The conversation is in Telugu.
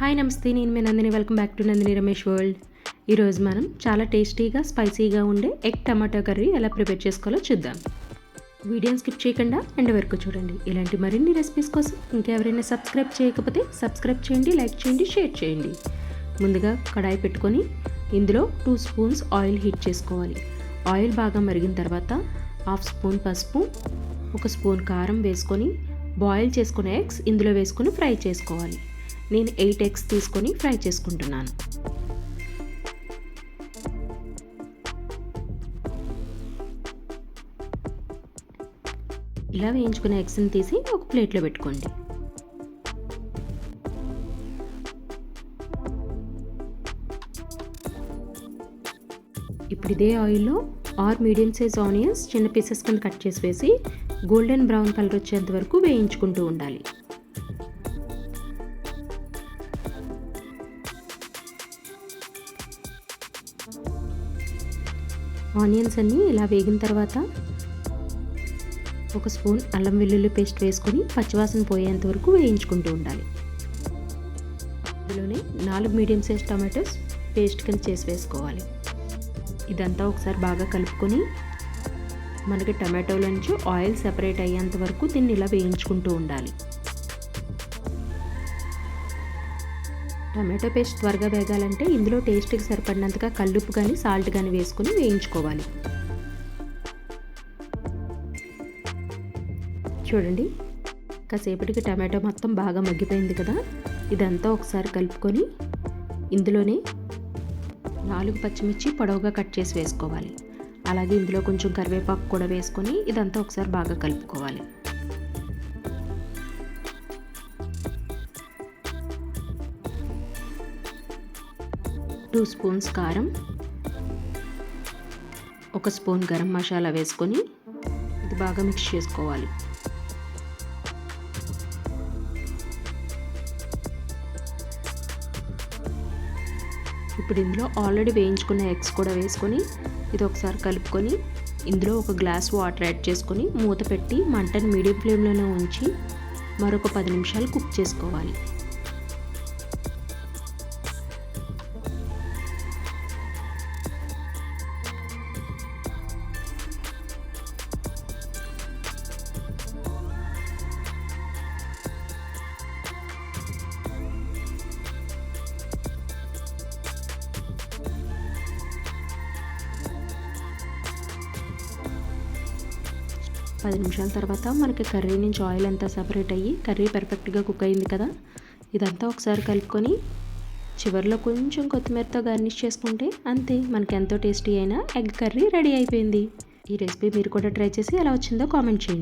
హాయ్ నమస్తే, నేను మీ Nandini. Welcome back to Nandini Ramesh world. ఈరోజు మనం చాలా టేస్టీగా స్పైసీగా ఉండే ఎగ్ టమాటో కర్రీ ఎలా ప్రిపేర్ చేసుకోవాలో చూద్దాం. వీడియోని స్కిప్ చేయకుండా ఎండ్ వరకు చూడండి. ఇలాంటి మరిన్ని రెసిపీస్ కోసం ఇంకెవరైనా సబ్స్క్రైబ్ చేయకపోతే సబ్స్క్రైబ్ చేయండి, లైక్ చేయండి, షేర్ చేయండి. ముందుగా కడాయి పెట్టుకొని ఇందులో 2 స్పూన్స్ ఆయిల్ హీట్ చేసుకోవాలి. ఆయిల్ బాగా మరిగిన తర్వాత 1/2 స్పూన్ పసుపు, 1 స్పూన్ కారం వేసుకొని బాయిల్ చేసుకునే ఎగ్స్ ఇందులో వేసుకొని ఫ్రై చేసుకోవాలి. నేను 8 ఎగ్స్ తీసుకొని ఫ్రై చేసుకుంటున్నాను. ఇలా వేయించుకునే ఎగ్స్ని తీసి ఒక ప్లేట్లో పెట్టుకోండి. ఇప్పుడు ఇదే ఆయిల్లో 6 మీడియం సైజ్ ఆనియన్స్ చిన్న పీసెస్ కింద కట్ చేసి వేసి గోల్డెన్ బ్రౌన్ కలర్ వచ్చేంత వరకు వేయించుకుంటూ ఉండాలి. ఆనియన్స్ అన్నీ ఇలా వేగిన తర్వాత 1 స్పూన్ అల్లం వెల్లుల్లి పేస్ట్ వేసుకొని పచ్చివాసన పోయేంత వరకు వేయించుకుంటూ ఉండాలి. ఇందులోనే 4 మీడియం సైజ్ టమాటోస్ పేస్ట్ కింద చేసి వేసుకోవాలి. ఇదంతా ఒకసారి బాగా కలుపుకొని మనకి టమాటోల నుంచి ఆయిల్ సెపరేట్ అయ్యేంత వరకు దీన్ని ఇలా వేయించుకుంటూ ఉండాలి. టమాటో పేస్ట్ త్వరగా వేగాలంటే ఇందులో టేస్ట్కి సరిపడినంతగా కల్లుప్పు కానీ సాల్ట్ కానీ వేసుకొని వేయించుకోవాలి. చూడండి, కాసేపటికి టమాటో మొత్తం బాగా మగ్గిపోయింది కదా. ఇదంతా ఒకసారి కలుపుకొని ఇందులోనే 4 పచ్చిమిర్చి పొడవుగా కట్ చేసి వేసుకోవాలి. అలాగే ఇందులో కొంచెం కరివేపాకు కూడా వేసుకొని ఇదంతా ఒకసారి బాగా కలుపుకోవాలి. 2 స్పూన్స్ కారం, 1 స్పూన్ గరం మసాలా వేసుకొని ఇది బాగా మిక్స్ చేసుకోవాలి. ఇప్పుడు ఇందులో ఆల్రెడీ వేయించుకున్న ఎగ్స్ కూడా వేసుకొని ఇది ఒకసారి కలుపుకొని ఇందులో 1 గ్లాస్ వాటర్ యాడ్ చేసుకొని మూత పెట్టి మంటను మీడియం ఫ్లేమ్లోనే ఉంచి మరొక 10 నిమిషాలు కుక్ చేసుకోవాలి. పది నిమిషాల తర్వాత మనకి కర్రీ నుంచి ఆయిల్ అంతా సెపరేట్ అయ్యి కర్రీ పర్ఫెక్ట్గా కుక్ అయింది కదా. ఇదంతా ఒకసారి కలుపుకొని చివరిలో కొంచెం కొత్తిమీరతో గార్నిష్ చేసుకుంటే అంతే, మనకి ఎంతో టేస్టీ అయిన ఎగ్ కర్రీ రెడీ అయిపోయింది. ఈ రెసిపీ మీరు కూడా ట్రై చేసి ఎలా వచ్చిందో కామెంట్ చేయండి.